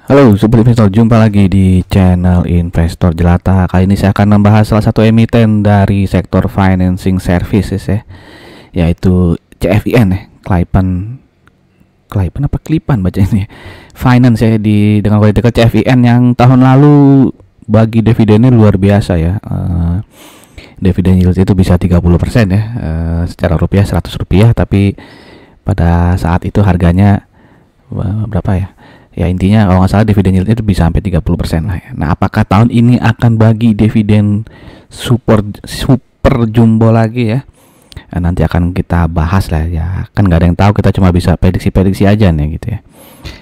Halo Sobat Investor, jumpa lagi di channel Investor Jelata. Kali ini saya akan membahas salah satu emiten dari sektor financing services ya, yaitu CFIN ya, Clipan apa Clipan baca ini Finance ya, dengan kode ticker CFIN yang tahun lalu bagi dividennya luar biasa ya. Dividen yield itu bisa 30% ya, secara rupiah 100 rupiah, tapi pada saat itu harganya berapa ya? Ya intinya kalau nggak salah dividen yieldnya itu bisa sampai 30% lah ya. Nah, apakah tahun ini akan bagi dividen super jumbo lagi ya? Nah, nanti akan kita bahas lah ya. Kan nggak ada yang tahu, kita cuma bisa prediksi aja nih gitu ya.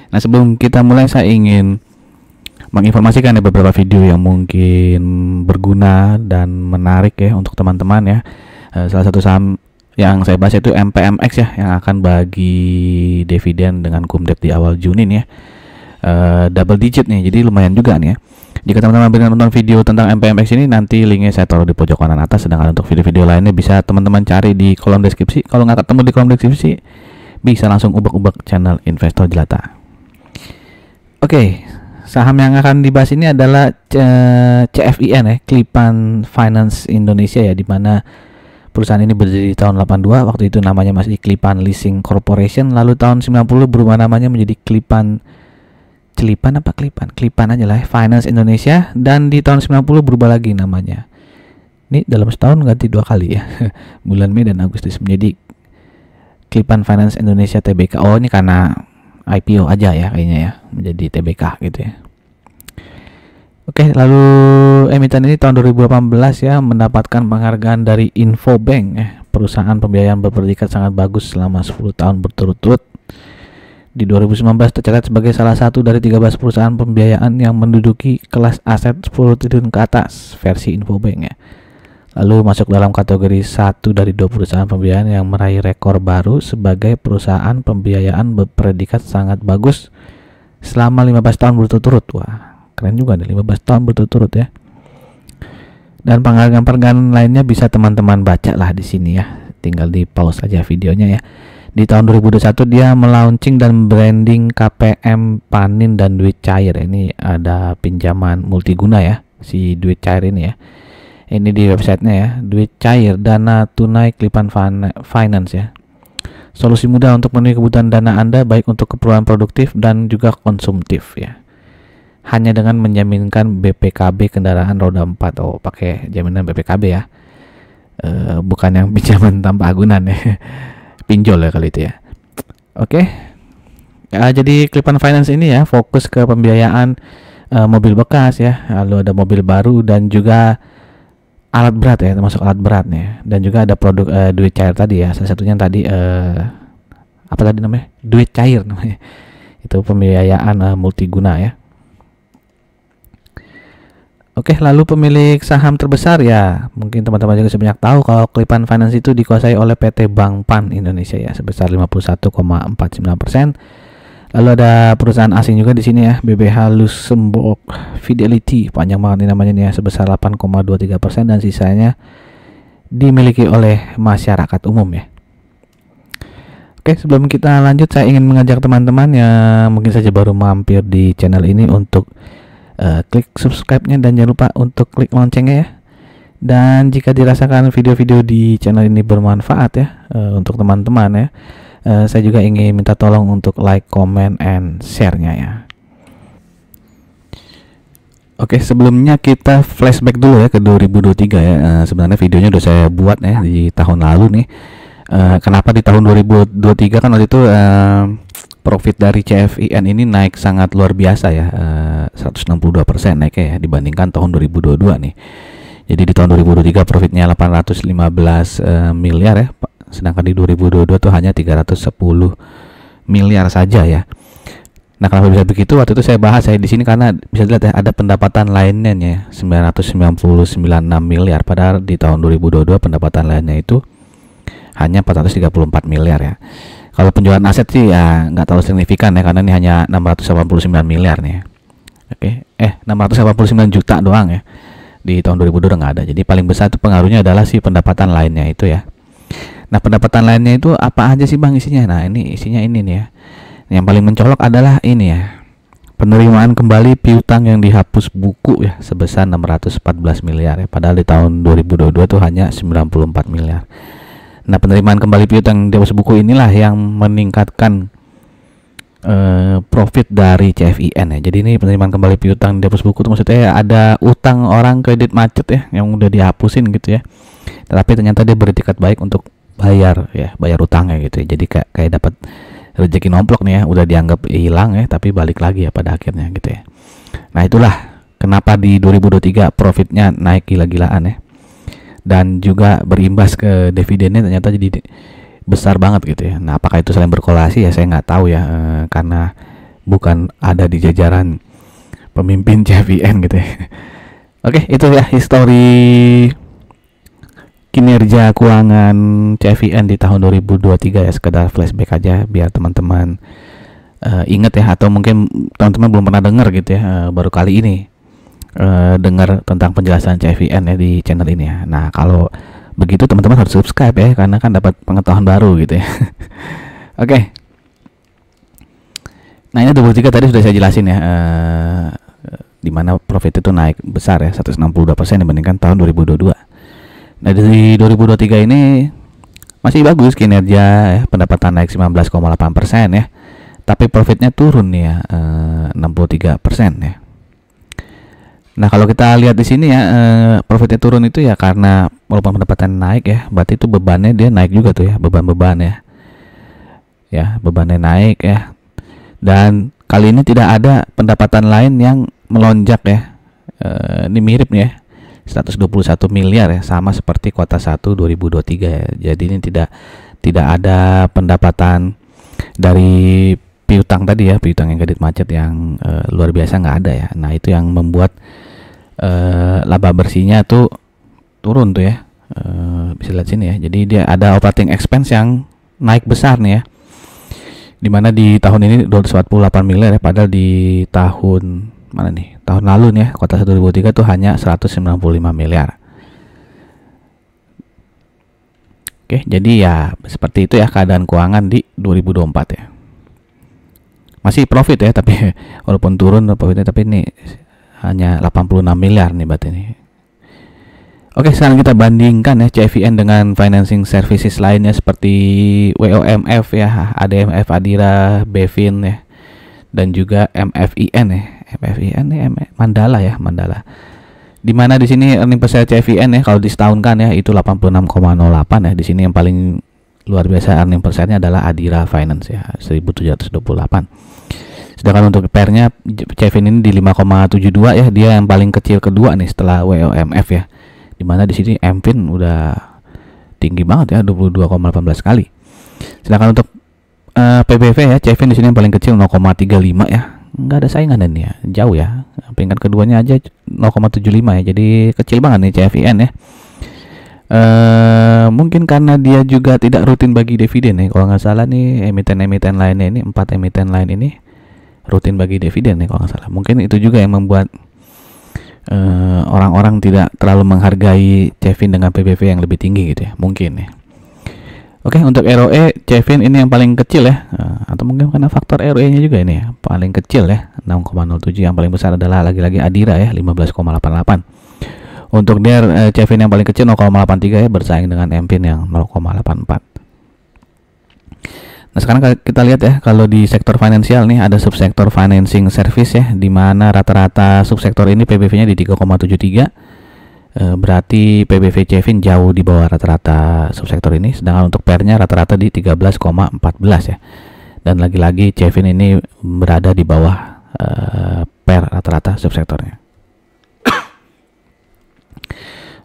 Nah, sebelum kita mulai saya ingin menginformasikan beberapa video yang mungkin berguna dan menarik ya untuk teman-teman ya. Salah satu saham yang saya bahas itu MPMX ya, yang akan bagi dividen dengan kumdep di awal Juni nih ya. Double digit nih, jadi lumayan juga nih ya. Jika teman-teman ingin nonton video tentang MPMX ini, nanti linknya saya taruh di pojok kanan atas. Sedangkan untuk video-video lainnya bisa teman-teman cari di kolom deskripsi. Kalau nggak ketemu di kolom deskripsi, bisa langsung ubek-ubek channel Investor Jelata. Oke, saham yang akan dibahas ini adalah CFIN ya, Clipan Finance Indonesia ya, di mana perusahaan ini berdiri di tahun 82. Waktu itu namanya masih Clipan Leasing Corporation. Lalu tahun 90 berubah namanya menjadi Clipan aja lah, Finance Indonesia, dan di tahun 90 berubah lagi namanya. Ini dalam setahun ganti 2 kali ya. Bulan Mei dan Agustus menjadi Clipan Finance Indonesia Tbk. Oh, ini karena IPO aja ya kayaknya ya, menjadi Tbk gitu ya. Oke, lalu emiten ini tahun 2018 ya mendapatkan penghargaan dari Infobank ya, perusahaan pembiayaan berpredikat sangat bagus selama 10 tahun berturut-turut. Di 2019 tercatat sebagai salah satu dari 13 perusahaan pembiayaan yang menduduki kelas aset 10 triliun ke atas versi Infobank ya. Lalu masuk dalam kategori 1 dari 2 perusahaan pembiayaan yang meraih rekor baru sebagai perusahaan pembiayaan berpredikat sangat bagus selama 15 tahun berturut-turut. Wah, keren juga nih, 15 tahun berturut-turut ya. Dan penghargaan-penghargaan lainnya bisa teman-teman baca lah di sini ya. Tinggal di pause aja videonya ya. Di tahun 2021 dia melaunching dan branding KPM Panin dan duit cair. Ini ada pinjaman multiguna ya, si duit cair ini ya. Ini di websitenya ya, duit cair dana tunai Clipan Finance ya. Solusi mudah untuk memenuhi kebutuhan dana Anda baik untuk keperluan produktif dan juga konsumtif ya. Hanya dengan menjaminkan BPKB kendaraan roda 4. Oh, pakai jaminan BPKB ya. Bukan yang pinjaman tanpa agunan ya. Pinjol ya kali itu ya. Oke. Ya, jadi Clipan Finance ini ya fokus ke pembiayaan mobil bekas ya. Lalu ada mobil baru dan juga alat berat ya, termasuk alat berat nih. Dan juga ada produk duit cair tadi ya. Salah satunya tadi apa tadi namanya? Duit cair namanya. Itu pembiayaan multiguna ya. Oke, lalu pemilik saham terbesar ya, mungkin teman-teman juga sebanyak tahu kalau Clipan Finance itu dikuasai oleh PT Bank Pan Indonesia ya, sebesar 51,49%. Lalu ada perusahaan asing juga di sini ya, BBH Luxembourg Fidelity, panjang banget ini namanya nih ya, sebesar 8,23%, dan sisanya dimiliki oleh masyarakat umum ya. Oke, sebelum kita lanjut, saya ingin mengajak teman-teman yang mungkin saja baru mampir di channel ini untuk klik subscribe-nya dan jangan lupa untuk klik loncengnya ya. Dan jika dirasakan video-video di channel ini bermanfaat ya untuk teman-teman ya, saya juga ingin minta tolong untuk like, comment, and share-nya ya. Oke, sebelumnya kita flashback dulu ya ke 2023 ya. Sebenarnya videonya udah saya buat ya di tahun lalu nih. Kenapa di tahun 2023 kan waktu itu profit dari CFIN ini naik sangat luar biasa ya, 162% naiknya ya dibandingkan tahun 2022 nih. Jadi di tahun 2023 profitnya 815 miliar ya, sedangkan di 2022 tuh hanya 310 miliar saja ya. Nah, kenapa bisa begitu? Waktu itu saya bahas saya di sini karena bisa dilihat ya ada pendapatan lainnya ya, 996 miliar, padahal di tahun 2022 pendapatan lainnya itu hanya 434 miliar ya. Kalau penjualan aset sih ya nggak terlalu signifikan ya, karena ini hanya 689 miliar nih. Oke, 689 juta doang ya. Di tahun 2022 nggak ada. Jadi paling besar itu pengaruhnya adalah si pendapatan lainnya itu ya. Nah, pendapatan lainnya itu apa aja sih Bang isinya? Nah, ini isinya ini nih ya. Yang paling mencolok adalah ini ya, penerimaan kembali piutang yang dihapus buku ya sebesar 614 miliar ya, padahal di tahun 2022 tuh hanya 94 miliar. Nah, penerimaan kembali piutang yang dihapus buku inilah yang meningkatkan profit dari CFIN ya. Jadi ini penerimaan kembali piutang dihapus buku itu maksudnya ada utang orang kredit macet ya yang udah dihapusin gitu ya. Tapi ternyata dia beretikat baik untuk bayar utangnya gitu ya. Jadi kayak dapat rezeki nomplok nih ya, udah dianggap hilang ya, tapi balik lagi ya pada akhirnya gitu ya. Nah, itulah kenapa di 2023 profitnya naik gila-gilaan ya, dan juga berimbas ke dividennya ternyata jadi besar banget gitu ya. Nah, apakah itu saling berkorelasi ya saya nggak tahu ya, karena bukan ada di jajaran pemimpin CFIN gitu ya. Oke, itu ya histori kinerja keuangan CFIN di tahun 2023 ya, sekedar flashback aja biar teman-teman ingat ya, atau mungkin teman-teman belum pernah dengar gitu ya, baru kali ini dengar tentang penjelasan CFIN ya di channel ini ya. Nah, kalau begitu teman-teman harus subscribe ya, karena kan dapat pengetahuan baru gitu ya. Oke. Nah, ini 2023 tadi sudah saya jelasin ya, di mana profit itu naik besar ya, 162% dibandingkan tahun 2022. Nah, di 2023 ini masih bagus kinerja ya, pendapatan naik 19,8% ya, tapi profitnya turun nih ya, 63% ya. Nah, kalau kita lihat di sini ya, profitnya turun itu ya karena walaupun pendapatan naik ya, berarti itu bebannya dia naik juga tuh ya, beban-beban ya. Ya, bebannya naik ya. Dan kali ini tidak ada pendapatan lain yang melonjak ya. Ini mirip nih ya. 121 miliar ya, sama seperti kuartal 1 2023 ya. Jadi ini tidak ada pendapatan dari piutang tadi ya, piutang yang kredit macet yang luar biasa nggak ada ya. Nah, itu yang membuat laba bersihnya tuh turun tuh ya. Bisa lihat sini ya. Jadi dia ada operating expense yang naik besar nih ya. Dimana di tahun ini 248 miliar ya, padahal di tahun mana nih? Tahun lalu nih ya, kuartal 1 2023 tuh hanya 195 miliar. Oke, jadi ya seperti itu ya keadaan keuangan di 2024 ya. Masih profit ya, tapi walaupun turun profitnya, tapi ini hanya 86 miliar nih berarti ini. Oke, sekarang kita bandingkan ya CFIN dengan financing services lainnya seperti WOMF ya, ADMF, Adira, Bevin ya, dan juga MFIN ya. MFIN ya, Mandala ya, Mandala. Dimana di sini earning per share CFIN ya, kalau disetahunkan ya itu 86,08 ya. Di sini yang paling luar biasa earning per share-nya adalah Adira Finance ya, 1728. Sedangkan untuk pernya CFIN ini di 5,72 ya, dia yang paling kecil kedua nih setelah WOMF ya. Dimana di sini MFIN udah tinggi banget ya, 22,18 kali. Sedangkan untuk PBV ya, CFIN di sini yang paling kecil 0,35 ya. Nggak ada saingan dan ya, jauh ya. Peringkat keduanya aja 0,75 ya. Jadi kecil banget nih CFIN ya. Mungkin karena dia juga tidak rutin bagi dividen ya. Kalau nggak salah nih emiten-emiten lainnya ini, 4 emiten lain ini rutin bagi dividen ya kalau nggak salah. Mungkin itu juga yang membuat orang-orang tidak terlalu menghargai CFIN dengan PBV yang lebih tinggi gitu ya. Mungkin ya. Oke, untuk ROE CFIN ini yang paling kecil ya, atau mungkin karena faktor ROE-nya juga ini ya, paling kecil ya, 6,07. Yang paling besar adalah lagi-lagi Adira ya, 15,88. Untuk DER CFIN yang paling kecil 0,83 ya, bersaing dengan MFIN yang 0,84. Nah, sekarang kita lihat ya, kalau di sektor finansial nih ada subsektor financing service ya, di mana rata-rata subsektor ini PBV-nya di 3,73. Berarti PBV CFIN jauh di bawah rata-rata subsektor ini, sedangkan untuk pernya rata-rata di 13,14 ya. Dan lagi-lagi CFIN ini berada di bawah per rata-rata subsektornya.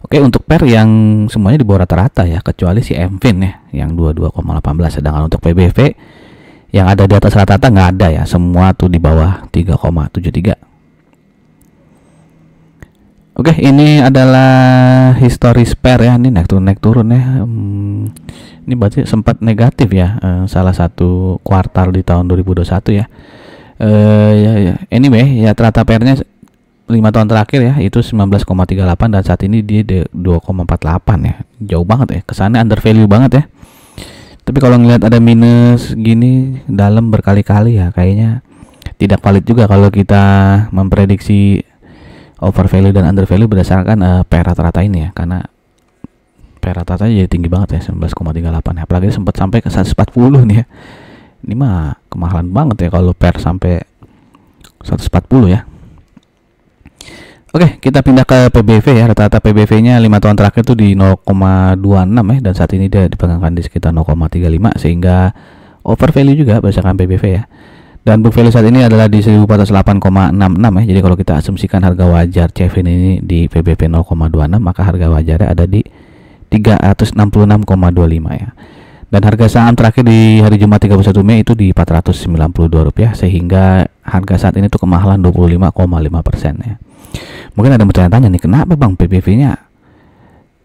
Oke, untuk per yang semuanya di bawah rata-rata ya, kecuali si MFIN ya yang 22,18, sedangkan untuk PBV yang ada di atas rata-rata nggak ada ya, semua tuh di bawah 3,73. Oke, ini adalah histori per ya, ini naik turun ya. Ini berarti sempat negatif ya, salah satu kuartal di tahun 2021 ya. Anyway ya, rata pernya 5 tahun terakhir ya itu 19,38 dan saat ini dia 2,48 ya. Jauh banget ya, kesannya under value banget ya. Tapi kalau ngelihat ada minus gini dalam berkali-kali ya, kayaknya tidak valid juga kalau kita memprediksi overvalue dan undervalue berdasarkan PER rata-rata ini ya, karena PER rata-ratanya jadi tinggi banget ya, 19,38 ya. Apalagi sempat sampai ke 140 nih ya. Ini mah kemahalan banget ya kalau PER sampai 140 ya. Oke, kita pindah ke PBV ya. Rata-rata PBV-nya 5 tahun terakhir tuh di 0,26 ya, dan saat ini dia dipegangkan di sekitar 0,35, sehingga overvalue juga berdasarkan PBV ya. Dan book value saat ini adalah di 1408,66 ya. Jadi kalau kita asumsikan harga wajar CFIN ini di PBV 0,26, maka harga wajarnya ada di 366,25 ya. Dan harga saham terakhir di hari Jumat 31 Mei itu di Rp492, sehingga harga saat ini tuh kemahalan 25,5% ya. Mungkin ada yang bertanya-tanya nih, kenapa bang PBV-nya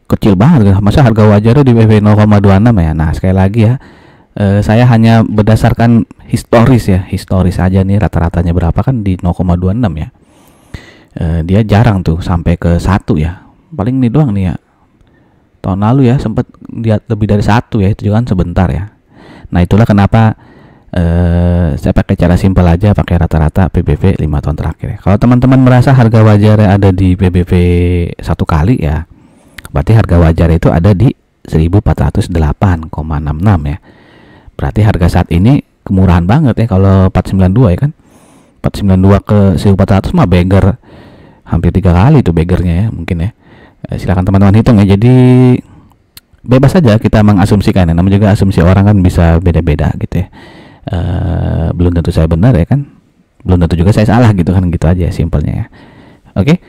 kecil banget? Masa harga wajarnya di PBV 0,26 ya? Nah, sekali lagi ya, saya hanya berdasarkan historis ya, historis aja nih, rata-ratanya berapa kan di 0,26 ya. Dia jarang tuh sampai ke 1 ya, paling ini doang nih ya. Tahun lalu ya sempat lihat lebih dari 1 ya, itu juga kan sebentar ya. Nah, itulah kenapa saya pakai cara simpel aja, pakai rata-rata PBV 5 tahun terakhir ya. Kalau teman-teman merasa harga wajarnya ada di PBV 1 kali ya, berarti harga wajar itu ada di 1408,66 ya. Berarti harga saat ini kemurahan banget ya. Kalau 492 ya kan, 492 ke 1400 mah beggar, hampir 3 kali itu beggarnya ya mungkin ya. Silakan teman-teman hitung ya. Jadi bebas saja kita mengasumsikan ya, namanya juga asumsi orang kan bisa beda-beda gitu ya. Belum tentu saya benar ya kan, belum tentu juga saya salah gitu kan, gitu aja simpelnya ya. Oke,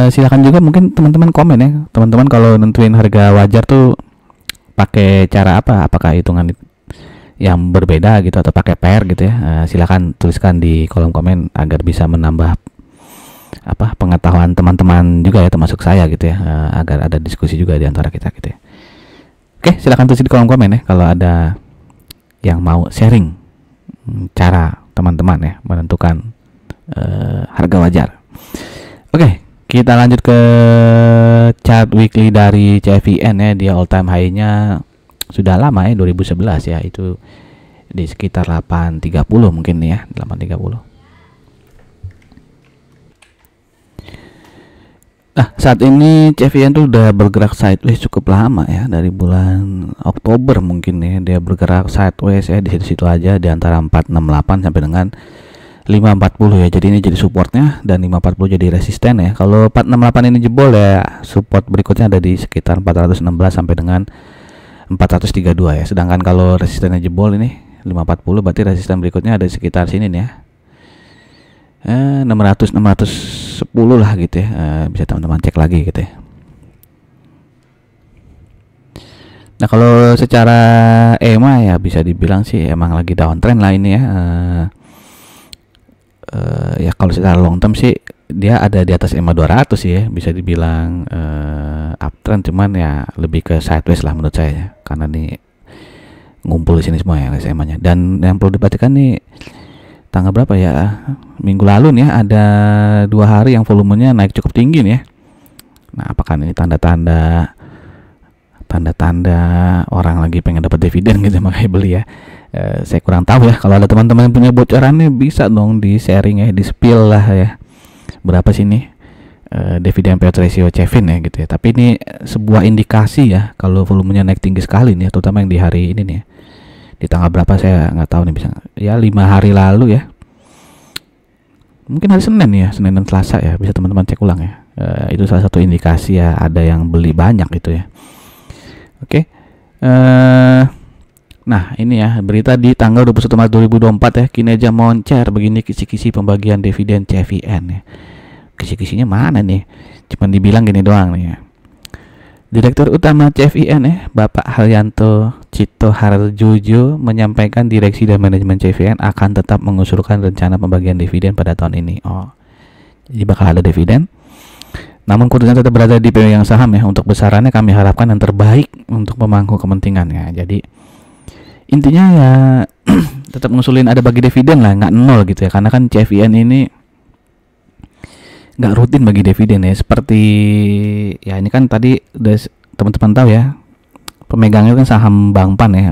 silakan juga mungkin teman-teman komen ya, teman-teman kalau nentuin harga wajar tuh pakai cara apa, apakah hitungan yang berbeda gitu atau pakai PER gitu ya. Silakan tuliskan di kolom komen agar bisa menambah pengetahuan teman-teman juga ya, termasuk saya gitu ya, agar ada diskusi juga di antara kita gitu ya. Oke, silakan tulis di kolom komen ya kalau ada yang mau sharing cara teman-teman ya menentukan harga wajar. Oke, kita lanjut ke chart weekly dari CFIN ya. Dia all time high-nya sudah lama ya, 2011 ya, itu di sekitar 830 mungkin ya, 830. Nah, saat ini CFIN tuh udah bergerak sideways cukup lama ya, dari bulan Oktober mungkin ya, dia bergerak sideways ya, di situ-situ aja di antara 468 sampai dengan 540 ya. Jadi ini jadi supportnya dan 540 jadi resisten ya. Kalau 468 ini jebol ya, support berikutnya ada di sekitar 416 sampai dengan 432 ya. Sedangkan kalau resistennya jebol ini 540, berarti resisten berikutnya ada di sekitar sini nih ya. 610 lah gitu ya. Bisa teman-teman cek lagi gitu ya. Nah, kalau secara EMA ya bisa dibilang sih emang lagi downtrend lah ini ya. Ya kalau secara long term sih dia ada di atas EMA 200 sih ya, bisa dibilang uptrend, cuman ya lebih ke sideways lah menurut saya ya, karena nih ngumpul di sini semua ya EMA-nya. Dan yang perlu diperhatikan nih, tanggal berapa ya, minggu lalu nih ya, ada 2 hari yang volumenya naik cukup tinggi nih ya. Nah, apakah ini tanda-tanda orang lagi pengen dapat dividen gitu makanya beli ya? Saya kurang tahu ya. Kalau ada teman-teman yang punya bocorannya bisa dong di sharing ya, di spill lah ya, berapa sih nih dividen payout ratio CFIN ya gitu ya. Tapi ini sebuah indikasi ya kalau volumenya naik tinggi sekali nih ya, terutama yang di hari ini nih ya. Di tanggal berapa saya nggak tahu nih, bisa ya 5 hari lalu ya, mungkin hari Senin ya, Senin dan Selasa ya, bisa teman-teman cek ulang ya. Itu salah satu indikasi ya ada yang beli banyak gitu ya. Oke, nah ini ya berita di tanggal 21 Maret 2024 ya, kinerja moncer, begini kisi-kisi pembagian dividen CFIN ya. Kisi-kisinya mana nih, cuman dibilang gini doang nih ya. Direktur Utama CFIN ya, Bapak Haryanto Cito Harjujo menyampaikan direksi dan manajemen CFIN akan tetap mengusulkan rencana pembagian dividen pada tahun ini. Oh, jadi bakal ada dividen. Namun keputusan tetap berada di pemegang saham ya. Untuk besarannya kami harapkan yang terbaik untuk pemangku kepentingan ya. Jadi intinya ya tetap ngusulin ada bagi dividen lah, nggak nol gitu ya. Karena kan CFIN ini nggak rutin bagi dividen ya, seperti ya ini kan tadi udah teman-teman tahu ya, pemegangnya kan saham Bank Pan ya,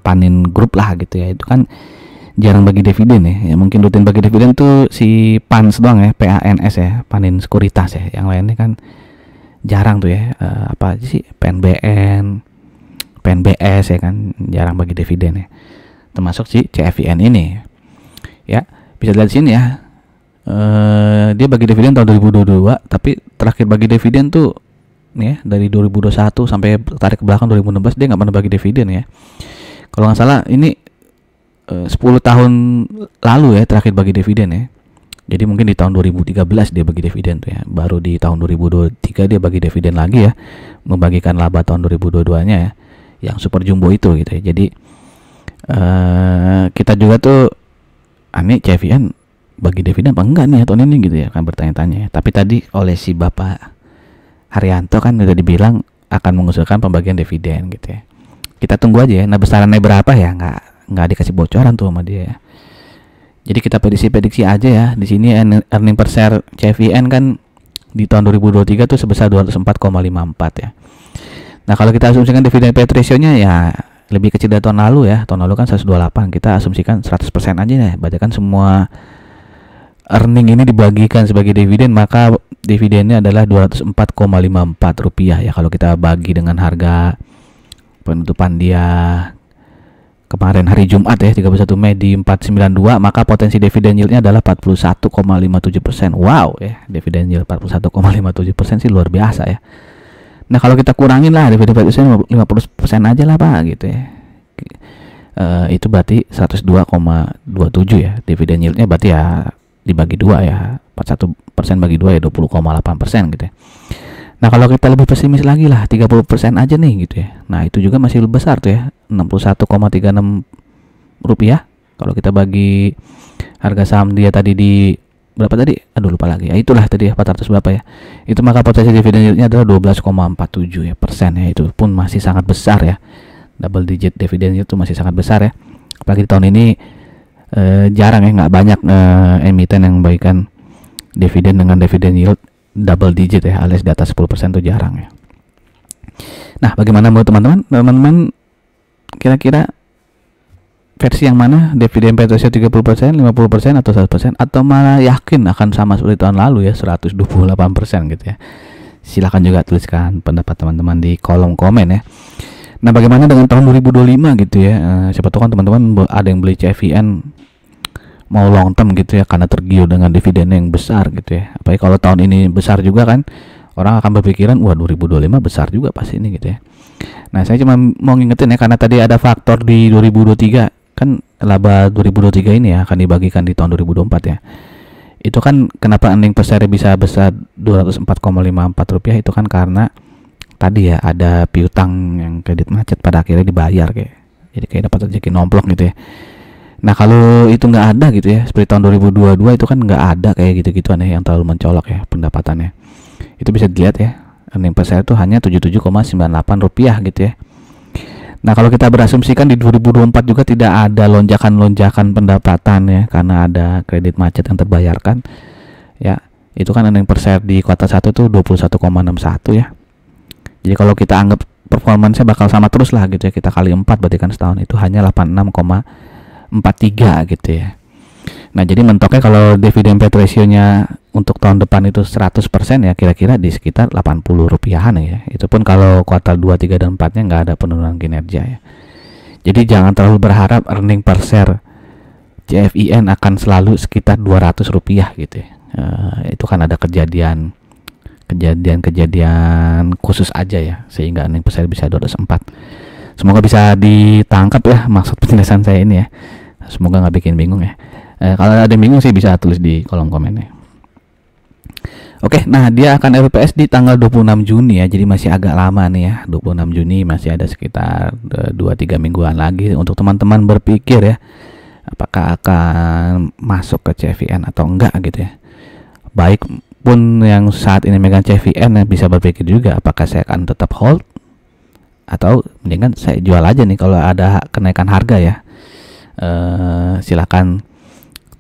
Panin Group lah gitu ya. Itu kan jarang bagi dividen ya. Ya mungkin rutin bagi dividen tuh si PANS doang ya, PANS ya, Panin Sekuritas ya. Yang lainnya kan jarang tuh ya. Apa aja sih, PNBN, PNBS ya kan, jarang bagi dividen ya. Termasuk si CFIN ini ya. Bisa dilihat sini ya. Dia bagi dividen tahun 2022, tapi terakhir bagi dividen tuh nih ya, dari 2021 sampai tarik ke belakang 2016 dia nggak pernah bagi dividen ya. Kalau nggak salah ini 10 tahun lalu ya terakhir bagi dividen ya. Jadi mungkin di tahun 2013 dia bagi dividen tuh ya. Baru di tahun 2023 dia bagi dividen lagi ya, membagikan laba tahun 2022-nya ya, yang super jumbo itu gitu ya. Jadi kita juga tuh aneh CFIN bagi dividen apa enggak nih tahun ini gitu ya, kan bertanya-tanya ya. Tapi tadi oleh si Bapak Haryanto kan udah dibilang akan mengusulkan pembagian dividen gitu ya. Kita tunggu aja ya. Nah, besarannya berapa ya nggak dikasih bocoran tuh sama dia ya. Jadi kita prediksi aja ya. Di sini earning per share CFIN kan di tahun 2023 tuh sebesar 204,54 ya. Nah, kalau kita asumsikan dividen payout ratio-nya ya lebih kecil dari tahun lalu ya. Tahun lalu kan 128, kita asumsikan 100% aja nih. Berarti kan semua earning ini dibagikan sebagai dividen, maka dividennya adalah Rp204,54 ya. Kalau kita bagi dengan harga penutupan dia kemarin hari Jumat ya, 31 Mei di 492, maka potensi dividen yieldnya adalah 41,57%. Wow ya, dividen yield 41,57% sih luar biasa ya. Nah, kalau kita kurangin lah dividen payout 50% aja lah Pak gitu ya. Itu berarti 102,27 ya dividen yieldnya, berarti ya dibagi 2 ya, 41% bagi 2 ya 20,8% gitu ya. Nah, kalau kita lebih pesimis lagi lah, 30% aja nih gitu ya. Nah, itu juga masih lebih besar tuh ya, Rp61,36. Kalau kita bagi harga saham dia tadi di berapa tadi? Aduh lupa lagi. Ya itulah tadi ya 400 berapa ya. Itu maka potensi dividen yieldnya adalah 12,47 ya persen ya. Itu pun masih sangat besar ya. Double digit dividen yield itu masih sangat besar ya. Apalagi di tahun ini jarang ya, nggak banyak emiten yang membagikan dividen dengan dividen yield double digit ya, alias di atas 10% itu jarang ya. Nah, bagaimana menurut teman-teman? Teman-teman kira-kira versi yang mana? Dividen payout ratio 30%, 50% atau 100%, atau malah yakin akan sama seperti tahun lalu ya 128% gitu ya. Silahkan juga tuliskan pendapat teman-teman di kolom komen ya. Nah, bagaimana dengan tahun 2025 gitu ya? Siapa tahu kan teman-teman ada yang beli CFIN mau long term gitu ya, karena tergiur dengan dividen yang besar gitu ya. Apalagi kalau tahun ini besar juga kan, orang akan berpikiran wah 2025 besar juga pasti ini gitu ya. Nah, saya cuma mau ngingetin ya, karena tadi ada faktor di 2023 kan, laba 2023 ini ya akan dibagikan di tahun 2024 ya. Itu kan kenapa earning per share bisa besar Rp204,54 itu kan karena tadi ya ada piutang yang kredit macet pada akhirnya dibayar kayak. Jadi kayak dapat rezeki nomplok gitu ya. Nah, kalau itu nggak ada gitu ya, seperti tahun 2022 itu kan nggak ada kayak gitu-gituan ya yang terlalu mencolok ya pendapatannya. Itu bisa dilihat ya, earning per share itu hanya Rp77,98 gitu ya. Nah, kalau kita berasumsikan di 2024 juga tidak ada lonjakan-lonjakan pendapatan ya, karena ada kredit macet yang terbayarkan ya, itu kan earning per share di kuartal 1 itu 21,61 ya. Jadi kalau kita anggap performanya bakal sama terus lah gitu ya, kita kali 4 berarti kan setahun itu hanya 86,43 gitu ya. Nah, jadi mentoknya kalau dividen payout ratio-nya untuk tahun depan itu 100% ya, kira-kira di sekitar Rp80-an ya. Itu pun kalau kuartal 2, 3, dan 4-nya nggak ada penurunan kinerja ya. Jadi jangan terlalu berharap earning per share CFIN akan selalu sekitar Rp200 gitu ya. Itu kan ada kejadian khusus aja ya, sehingga earning per share bisa 204. Semoga bisa ditangkap ya maksud penjelasan saya ini ya. Semoga nggak bikin bingung ya. Kalau ada yang bingung sih bisa tulis di kolom komennya. Oke, nah dia akan RPS di tanggal 26 Juni ya. Jadi masih agak lama nih ya. 26 Juni masih ada sekitar 2-3 mingguan lagi untuk teman-teman berpikir ya, apakah akan masuk ke CFIN atau enggak gitu ya. Baik pun yang saat ini megang CFIN bisa berpikir juga apakah saya akan tetap hold atau mendingan saya jual aja nih kalau ada kenaikan harga ya. Silakan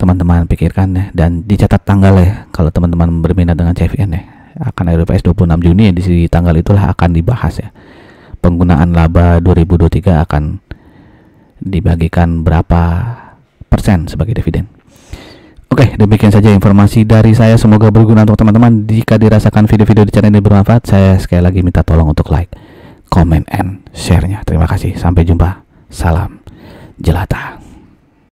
teman-teman pikirkan ya, dan dicatat tanggal ya kalau teman-teman berminat dengan CFIN ya. Akan RPS 26 Juni ya, di tanggal itulah akan dibahas ya. Penggunaan laba 2023 akan dibagikan berapa sebagai dividen. Oke, demikian saja informasi dari saya. Semoga berguna untuk teman-teman. Jika dirasakan video-video di channel ini bermanfaat, saya sekali lagi minta tolong untuk like, comment, and share-nya. Terima kasih. Sampai jumpa. Salam jelata.